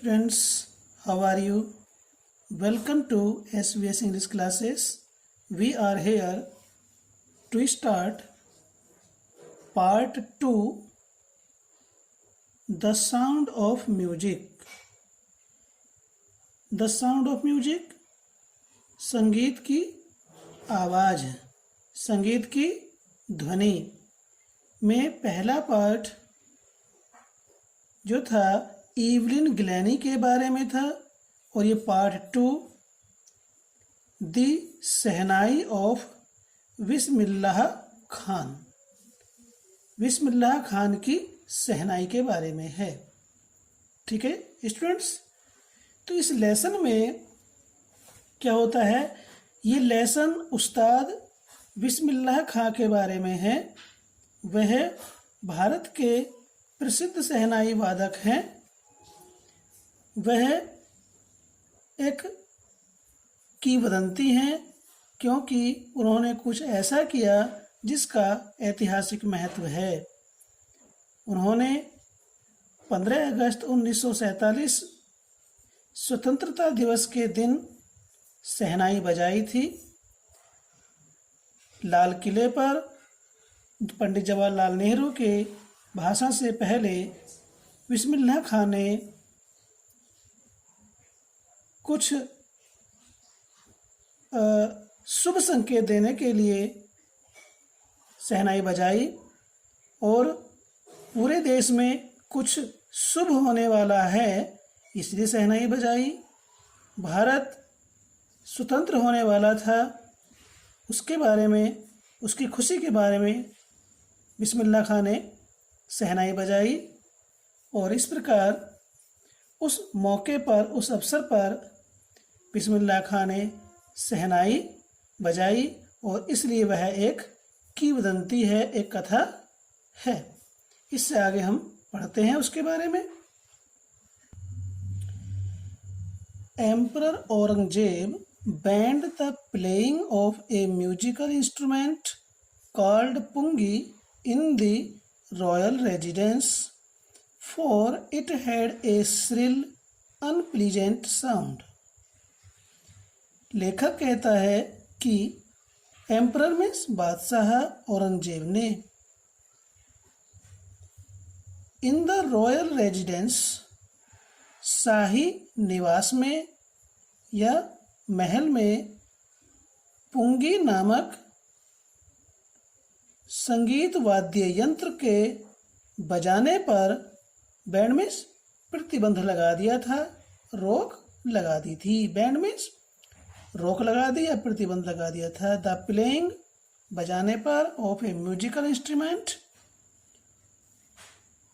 students, how are you? Welcome to SVS English classes. We are here to start part 2, The Sound of Music. The Sound of Music, संगीत की आवाज़, संगीत की ध्वनि में पहला पार्ट जो था इवलिन ग्लैनी के बारे में था और ये part 2 the shehnai of Bismillah Khan, Bismillah Khan की शहनाई के बारे में है। ठीक है स्टूडेंट्स, तो इस लेसन में क्या होता है, ये लेसन उस्ताद बिस्मिल्लाह खां के बारे में है। वह भारत के प्रसिद्ध शहनाई वादक हैं। वह एक किंवदंती हैं क्योंकि उन्होंने कुछ ऐसा किया जिसका ऐतिहासिक महत्व है। उन्होंने 15 अगस्त 1947 स्वतंत्रता दिवस के दिन शहनाई बजाई थी। लाल किले पर पंडित जवाहरलाल नेहरू के भाषण से पहले बिस्मिल्लाह खां ने कुछ शुभ संकेत देने के लिए शहनाई बजाई और पूरे देश में कुछ शुभ होने वाला है इसलिए शहनाई बजाई। भारत स्वतंत्र होने वाला था, उसके बारे में, उसकी खुशी के बारे में बिस्मिल्लाह खां ने शहनाई बजाई और इस प्रकार उस मौके पर, उस अवसर पर बिस्मिल्लाह खां ने शहनाई बजाई और इसलिए वह एक किंवदंती है, एक कथा है। इससे आगे हम पढ़ते हैं उसके बारे में। Emperor Aurangzeb banned the playing of a musical instrument called pungi in the royal residence, for it had a shrill, unpleasant sound. लेखक कहता है कि एम्परर मीन्स बादशाह औरंगजेब ने इन द रॉयल रेजिडेंस, शाही निवास में या महल में, पुंगी नामक संगीत वाद्य यंत्र के बजाने पर, बैंड मीन्स प्रतिबंध लगा दिया था, रोक लगा दी थी। बैंड मीन्स रोक लगा दी या प्रतिबंध लगा दिया था। द प्लेइंग बजाने पर, ऑफ ए म्यूजिकल इंस्ट्रूमेंट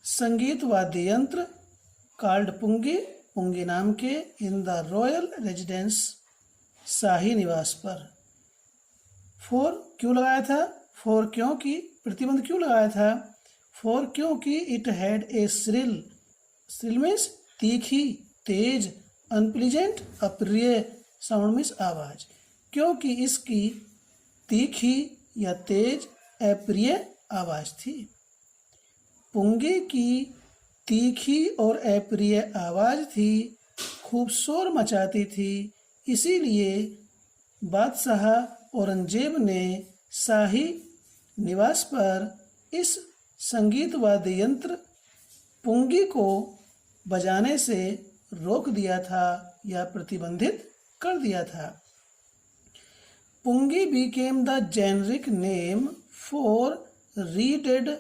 संगीत वाद्य यंत्र, कॉल्ड पुंगी, पुंगी नाम के, इन द रॉयल रेजिडेंस शाही निवास पर। फॉर क्यों लगाया था, फॉर क्योंकि, प्रतिबंध क्यों लगाया था, फॉर क्योंकि it had a shrill, shrill means तीखी, तेज, अनप्लीजेंट अप्रिय, साउंड मीन्स आवाज, क्योंकि इसकी तीखी या तेज अप्रिय आवाज थी। पुंगी की तीखी और अप्रिय आवाज थी, खूब शोर मचाती थी, इसीलिए बादशाह औरंगजेब ने शाही निवास पर इस संगीत वाद्य यंत्र पुंगी को बजाने से रोक दिया था या प्रतिबंधित कर दिया था। पुंगी became the generic name for reeded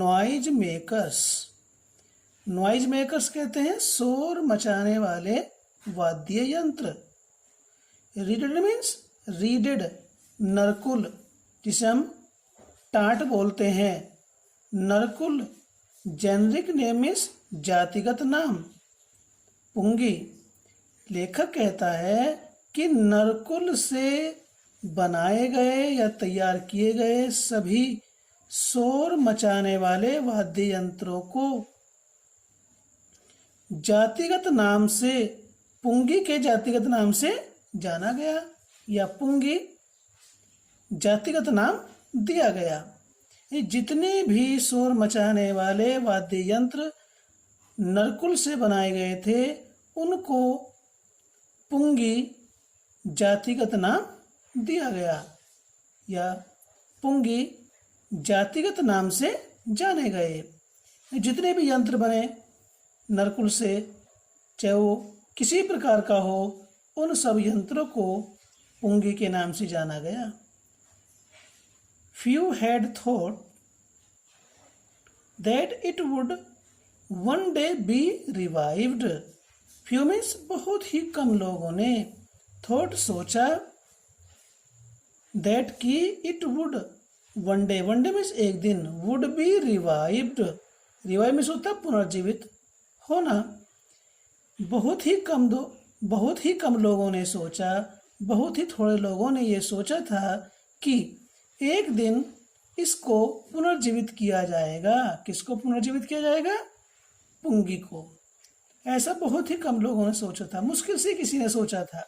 noise makers. Noise makers कहते हैं शोर मचाने वाले वाद्य यंत्र। रीडेड मीन्स रीडेड, नरकुल, जिसे हम टाट बोलते हैं, नरकुल। जेनरिक नेम मीन्स जातिगत नाम। पुंगी, लेखक कहता है कि नरकुल से बनाए गए या तैयार किए गए सभी शोर मचाने वाले वाद्य यंत्रों को जातिगत नाम से, पुंगी के जातिगत नाम से जाना गया या पुंगी जातिगत नाम दिया गया। ये जितने भी शोर मचाने वाले वाद्य यंत्र नरकुल से बनाए गए थे उनको पुंगी जातिगत नाम दिया गया या पुंगी जातिगत नाम से जाने गए। जितने भी यंत्र बने नरकुल से, चाहे वो किसी प्रकार का हो, उन सब यंत्रों को पुंगी के नाम से जाना गया। Few had thought that it would one day be revived. Few means बहुत ही कम लोगों ने, thought सोचा, that कि it would one day means एक दिन, would be revived, revive means होता है पुनर्जीवित होना। बहुत ही कम लोगों ने सोचा, बहुत ही थोड़े लोगों ने ये सोचा था कि एक दिन इसको पुनर्जीवित किया जाएगा। किसको पुनर्जीवित किया जाएगा? पुंगी को। ऐसा बहुत ही कम लोगों ने सोचा था, मुश्किल से किसी ने सोचा था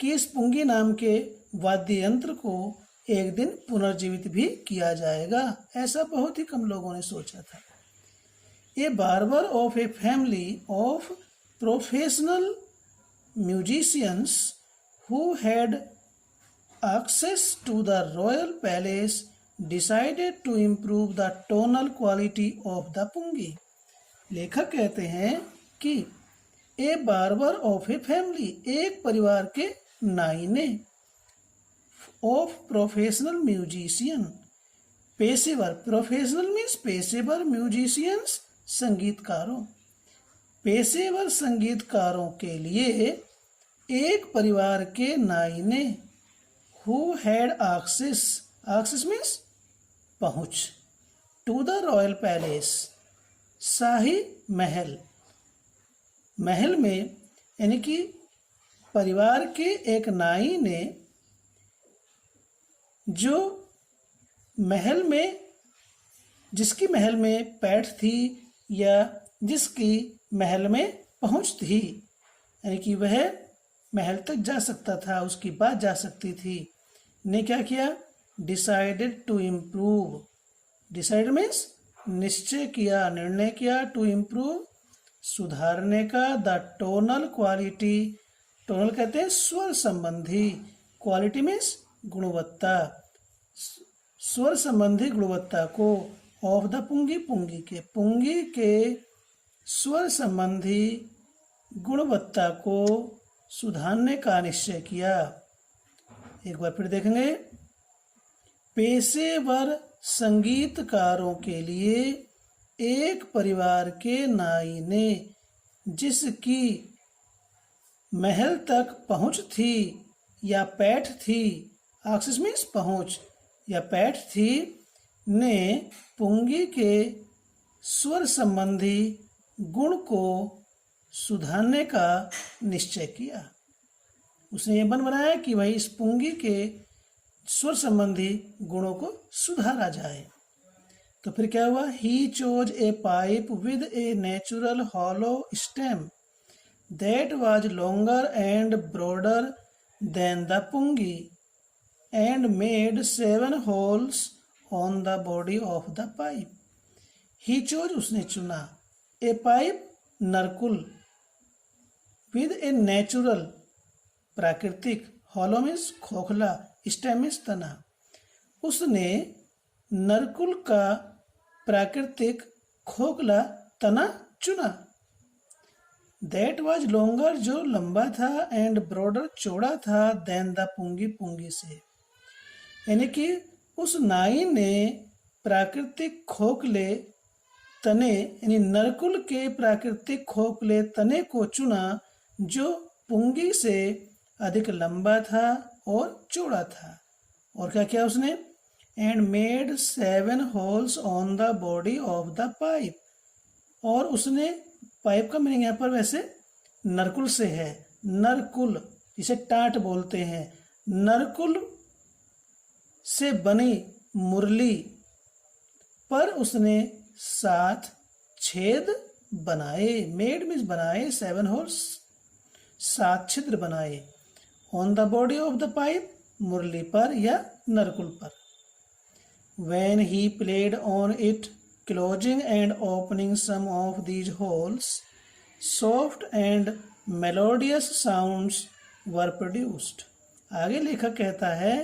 कि इस पुंगी नाम के वाद्य यंत्र को एक दिन पुनर्जीवित भी किया जाएगा। ऐसा बहुत ही कम लोगों ने सोचा था। A barber of a family of professional musicians who had access to the royal palace decided to improve the tonal quality of the pungi. लेखक कहते हैं कि ए बार्बर ऑफ ए फैमिली, एक परिवार के नाई ने, ऑफ प्रोफेशनल म्यूजिशियन, पेशेवर, प्रोफेशनल मीन्स पेशेवर, म्यूजिशियंस संगीतकारों, पेशेवर संगीतकारों के लिए एक परिवार के नाई ने, who had access means पहुंच, to the royal palace, शाही महल, महल में यानी कि परिवार के एक नाई ने जो महल में, जिसकी महल में पैठ थी या जिसकी महल में पहुंच थी, यानी कि वह महल तक जा सकता था, उसकी बात जा सकती थी, ने क्या किया? Decided to improve, decide means निश्चय किया, निर्णय किया, टू इम्प्रूव सुधारने का, द टोनल क्वालिटी, टोनल कहते हैं स्वर संबंधी, क्वालिटी मीन्स गुणवत्ता, स्वर संबंधी गुणवत्ता को, ऑफ द पुंगी, पुंगी के स्वर संबंधी गुणवत्ता को सुधारने का निश्चय किया। एक बार फिर देखेंगे, पेशेवर संगीतकारों के लिए एक परिवार के नाई ने, जिसकी महल तक पहुंच थी या पैठ थी, एक्सेस मीन्स पहुंच या पैठ थी, ने पुंगी के स्वर संबंधी गुण को सुधारने का निश्चय किया। उसने ये मन बनाया कि भाई इस पुंगी के स्वर संबंधी गुणों को सुधारा जाए। तो फिर क्या हुआ? He chose a pipe with a natural hollow stem that was longer and broader than the pungi and made 7 holes on the body of the pipe. He chose उसने चुना, ए पाइप नरकुल, विद ए नेचुरल प्राकृतिक, hollow means खोखला, stem means तना, उसने नरकुल का प्राकृतिक खोखला तना चुना। दैट वाज लॉन्गर, जो लंबा था, एंड ब्रॉडर, चौड़ा था, देन द पुंगी, पुंगी से, यानी कि उस नाई ने प्राकृतिक खोखले तने यानी नरकुल के प्राकृतिक खोखले तने को चुना जो पुंगी से अधिक लंबा था और चौड़ा था। और क्या किया उसने? And made 7 holes on the body of the pipe, और उसने, पाइप का मीनिंग यहाँ पर वैसे नरकुल से है, नरकुल इसे टाट बोलते हैं, नरकुल से बनी मुरली पर उसने 7 छेद बनाए। मेड मीन्स बनाए, 7 होल्स 7 छिद्र बनाए, on the body of the pipe, मुरली पर या नरकुल पर। When he played on it closing and opening some of these holes, soft and melodious sounds were produced. आगे लेखक कहता है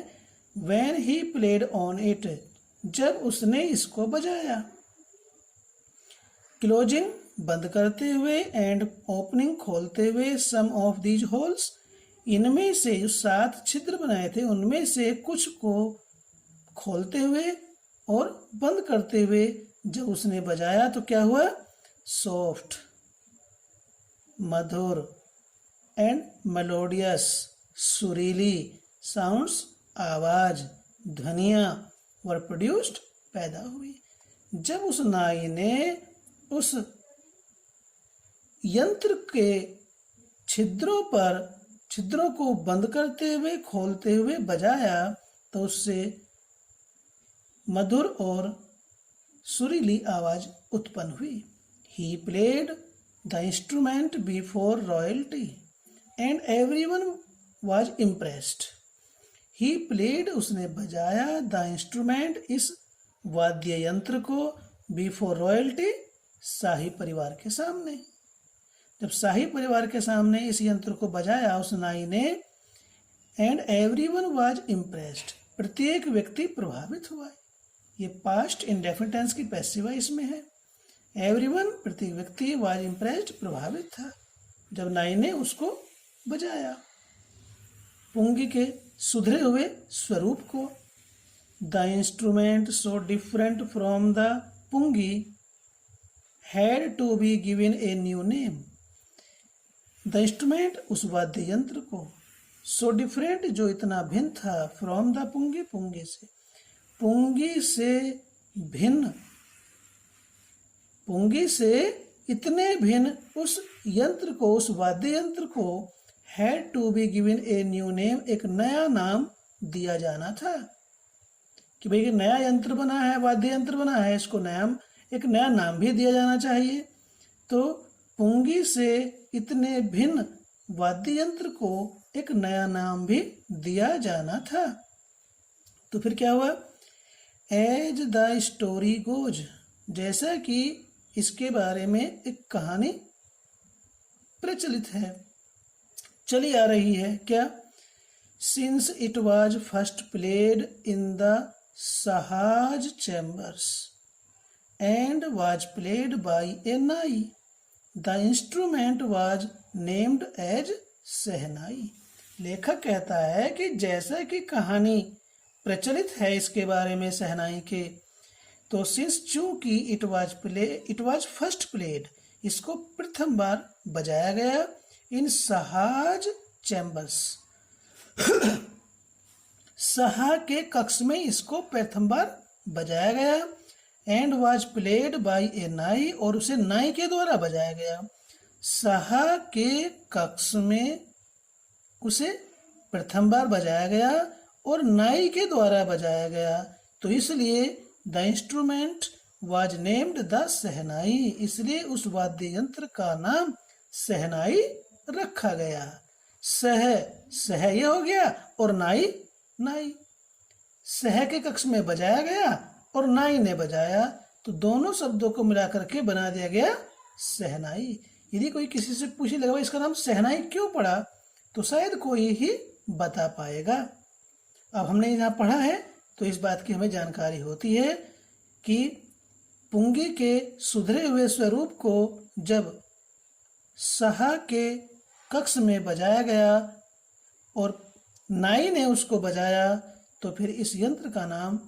when he played on it, जब उसने इसको बजाया. क्लोजिंग बंद करते हुए एंड ओपनिंग खोलते हुए सम ऑफ दीज होल्स, इनमें से जो 7 छिद्र बनाए थे उनमें से कुछ को खोलते हुए और बंद करते हुए जब उसने बजाया तो क्या हुआ, सॉफ्ट, मधुर एंड मेलोडियस, सुरीली साउंड्स, आवाज, ध्वनियां वर प्रोड्यूस्ड, पैदा हुई. जब उस नाई ने उस यंत्र के छिद्रों को बंद करते हुए खोलते हुए बजाया तो उससे मधुर और सुरीली आवाज उत्पन्न हुई. He played the instrument before royalty and everyone was impressed. He played, उसने बजाया, the instrument, इस वाद्य यंत्र को, before royalty, शाही परिवार के सामने. जब शाही परिवार के सामने इस यंत्र को बजाया उस नाई ने, एंड एवरीवन वाज इम्प्रेस्ड, प्रत्येक व्यक्ति प्रभावित हुआ. ये पास्ट इंडेफिनिट टेंस की पैसिव वॉइस इसमें है. एवरीवन, प्रत्येक व्यक्ति, वाज इम्प्रेस्ड, प्रभावित था जब नाई ने उसको बजाया. पुंगी के सुधरे हुए स्वरूप को, the instrument so different from the pungi had to be given a new name. The instrument, उस वाद्य यंत्र को, so different, जो इतना भिन्न था, from the पुंगी, पुंगी से, पुंगी से भिन्न, पुंगी से इतने भिन्न उस यंत्र को, उस वाद्य यंत्र को had to be given a new name, एक नया नाम दिया जाना था. कि भाई नया यंत्र बना है, वाद्य यंत्र बना है, इसको एक नया नाम भी दिया जाना चाहिए. तो पुंगी से इतने भिन्न वाद्य यंत्र को एक नया नाम भी दिया जाना था. तो फिर क्या हुआ, एज द स्टोरी गोज, जैसा कि इसके बारे में एक कहानी प्रचलित है, चली आ रही है. क्या, since it was first played in the Shah's chambers and was played by a nai, the instrument was named as सहनाई. लेखक कहता है कि जैसा कि कहानी प्रचलित है इसके बारे में सहनाई के, तो सिंस चूंकि इट वाज फर्स्ट प्लेड, इसको प्रथम बार बजाया गया, इन सहाज चैम्बर्स, सहा के कक्ष में इसको प्रथम बार बजाया गया, एंड वाज प्लेड बाय ए नाई, और उसे नाई के द्वारा बजाया गया. सहा के कक्ष में उसे प्रथम बार बजाया गया और नाई के द्वारा बजाया गया, तो इसलिए the instrument was named the shehnai, इसलिए उस वाद्य यंत्र का नाम सहनाई रखा गया. सह ये हो गया और नाई, सह के कक्ष में बजाया गया और नाई ने बजाया, तो दोनों शब्दों को मिलाकर के बना दिया गया सहनाई. यदि कोई किसी से पूछे लगा इसका नाम सहनाई क्यों पड़ा, तो शायद कोई ही बता पाएगा. अब हमने यहाँ पढ़ा है तो इस बात की हमें जानकारी होती है कि पुंगी के सुधरे हुए स्वरूप को जब सहा के कक्ष में बजाया गया और नाई ने उसको बजाया, तो फिर इस यंत्र का नाम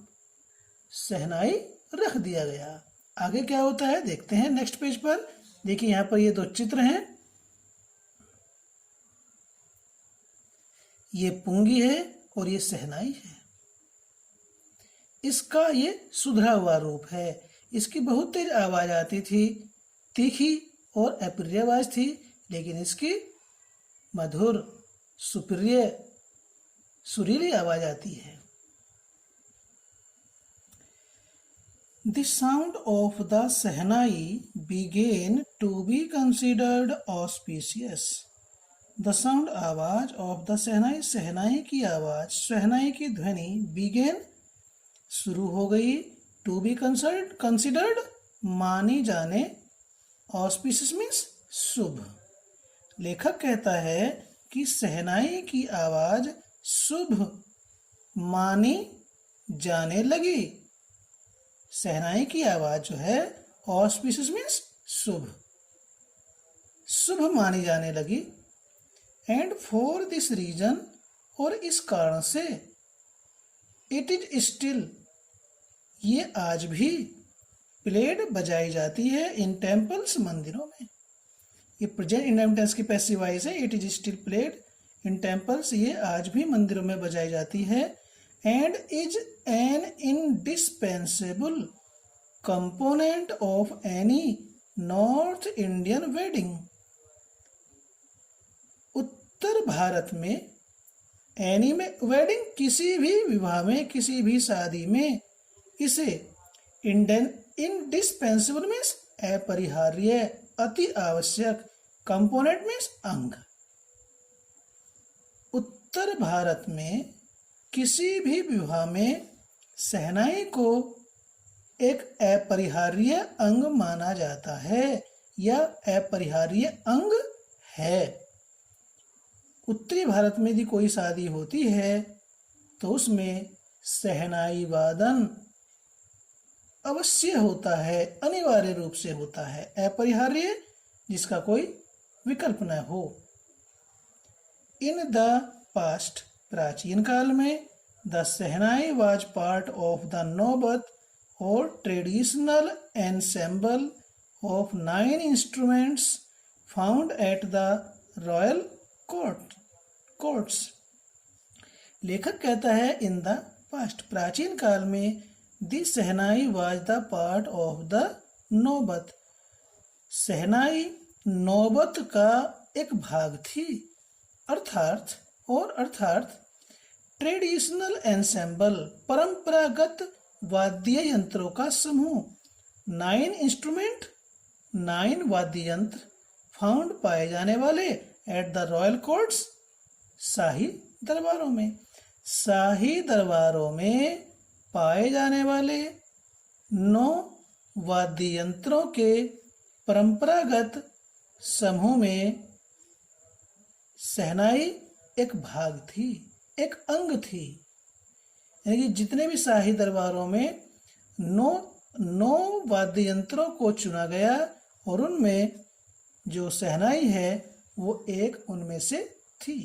सहनाई रख दिया गया. आगे क्या होता है देखते हैं नेक्स्ट पेज पर. देखिए यहाँ पर ये 2 चित्र हैं, ये पुंगी है और ये सहनाई है. इसका ये सुधरा हुआ रूप है. इसकी बहुत तेज आवाज आती थी, तीखी और अप्रिय आवाज थी, लेकिन इसकी मधुर, सुप्रिय, सुरीली आवाज आती है. The sound of the Sehnai began to be considered auspicious. The sound, आवाज, of the Sehnai, सहनाई की आवाज, सहनाई की ध्वनि, began, शुरू हो गई, to be considered, मानी जाने, ऑस्पिशियस मीन्स शुभ। लेखक कहता है कि शहनाई की आवाज शुभ मानी जाने लगी। शहनाई की आवाज जो है ऑस्पिशियस मीन्स शुभ, शुभ मानी जाने लगी। एंड फॉर दिस रीजन, और इस कारण से, इट इज स्टिल, ये आज भी प्लेड बजाई जाती है इन टेम्पल्स, मंदिरों में। ये प्रेजेंट इंडेफिनिट टेंस की पैसिव वॉइस है। It is still played in temples, ये आज भी मंदिरों में बजाई जाती है। And is an indispensable component of any North Indian wedding. उत्तर भारत में एनी में वेडिंग, किसी भी विवाह में, किसी भी शादी में इसे इंडिस्पेंसेबल मीन्स अपरिहार्य, अति आवश्यक, कंपोनेंट मीन्स अंग। उत्तर भारत में किसी भी विवाह में शहनाई को एक अपरिहार्य अंग माना जाता है या अपरिहार्य अंग है। उत्तरी भारत में यदि कोई शादी होती है तो उसमें शहनाई वादन अवश्य होता है, अनिवार्य रूप से होता है, अपरिहार्य, जिसका कोई विकल्प न हो। इन द पास्ट, प्राचीन काल में, the shehnai was part of the नौबत और traditional ensemble of 9 instruments found at the royal courts. लेखक कहता है इन द पास्ट, प्राचीन काल में, the shehnai was the part of the नौबत, शहनाई नौबत का एक भाग थी। अर्थात ट्रेडिशनल एंसेम्बल, परंपरागत वाद्य यंत्रों का समूह। 9 इंस्ट्रूमेंट, 9 वाद्य यंत्र, फाउंड पाए जाने वाले, एट द रॉयल कोर्ट्स, शाही दरबारों में। शाही दरबारों में पाए जाने वाले 9 वाद्य यंत्रों के परंपरागत समूह में शहनाई एक भाग थी, एक अंग थी। यानी कि जितने भी शाही दरबारों में 9 वाद्य यंत्रों को चुना गया और उनमें जो शहनाई है वो एक उनमें से थी।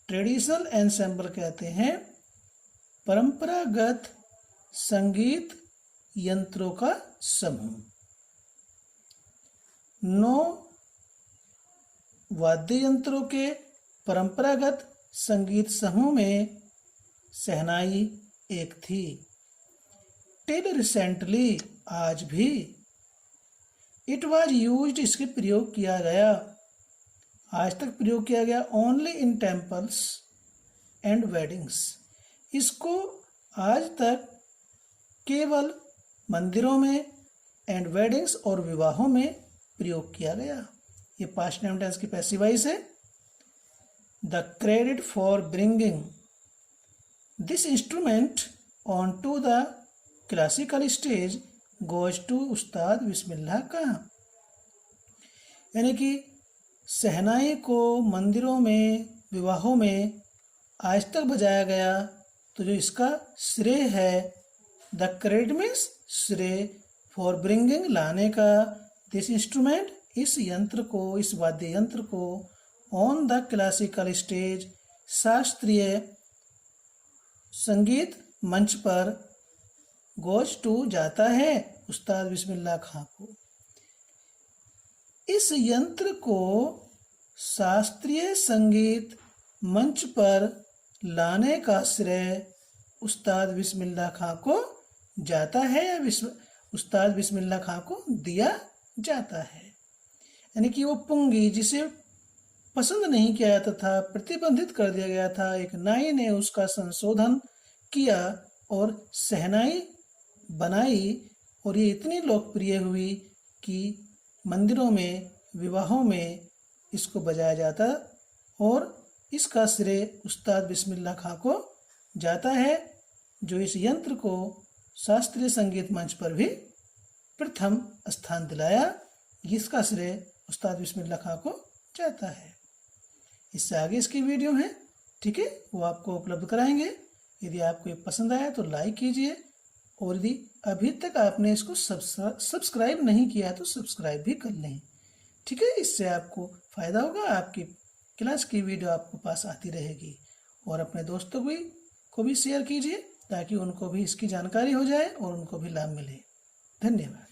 ट्रेडिशनल एंसेम्बल कहते हैं परंपरागत संगीत यंत्रों का समूह। 9 वाद्य यंत्रों के परंपरागत संगीत समूह में शहनाई एक थी। टिल रिसेंटली, आज भी, इट वाज यूज्ड, इसके प्रयोग किया गया, आज तक प्रयोग किया गया, only in temples and weddings, इसको आज तक केवल मंदिरों में एंड वेडिंग्स और विवाहों में प्रयोग किया गया। ये पास्ट टाइम टेंस की पैसिव वॉइस है। The credit for bringing this instrument on to the classical stage goes to Ustad Bismillah खां। यानी कि शहनाई को मंदिरों में, विवाहों में आज तक बजाया गया, तो जो इसका श्रेय है, द क्रेडिट मीन्स श्रेय, फॉर ब्रिंगिंग लाने का, दिस इंस्ट्रूमेंट इस यंत्र को, इस वाद्य यंत्र को, ऑन द क्लासिकल स्टेज शास्त्रीय संगीत मंच पर, गोज टू जाता है उस्ताद बिस्मिल्लाह खां को। इस यंत्र को शास्त्रीय संगीत मंच पर लाने का श्रेय उस्ताद बिस्मिल्लाह खां को जाता है या उस्ताद बिस्मिल्लाह खां को दिया जाता है। यानी कि वो पुंगी जिसे पसंद नहीं किया जाता था, प्रतिबंधित कर दिया गया था, एक नाई ने उसका संशोधन किया और शहनाई बनाई और ये इतनी लोकप्रिय हुई कि मंदिरों में, विवाहों में इसको बजाया जाता और इसका श्रेय उस्ताद बिस्मिल्लाह खां को जाता है, जो इस यंत्र को शास्त्रीय संगीत मंच पर भी प्रथम स्थान दिलाया, जिसका श्रेय उस्ताद बिस्मिल्लाह खां को जाता है। इससे आगे इसकी वीडियो है, ठीक है, वो आपको उपलब्ध कराएंगे। यदि आपको ये पसंद आया तो लाइक कीजिए, और यदि अभी तक आपने इसको सब्सक्राइब नहीं किया तो सब्सक्राइब भी कर लें, ठीक है। इससे आपको फ़ायदा होगा, आपकी क्लास की वीडियो आपको पास आती रहेगी। और अपने दोस्तों को भी शेयर कीजिए ताकि उनको भी इसकी जानकारी हो जाए और उनको भी लाभ मिले। धन्यवाद।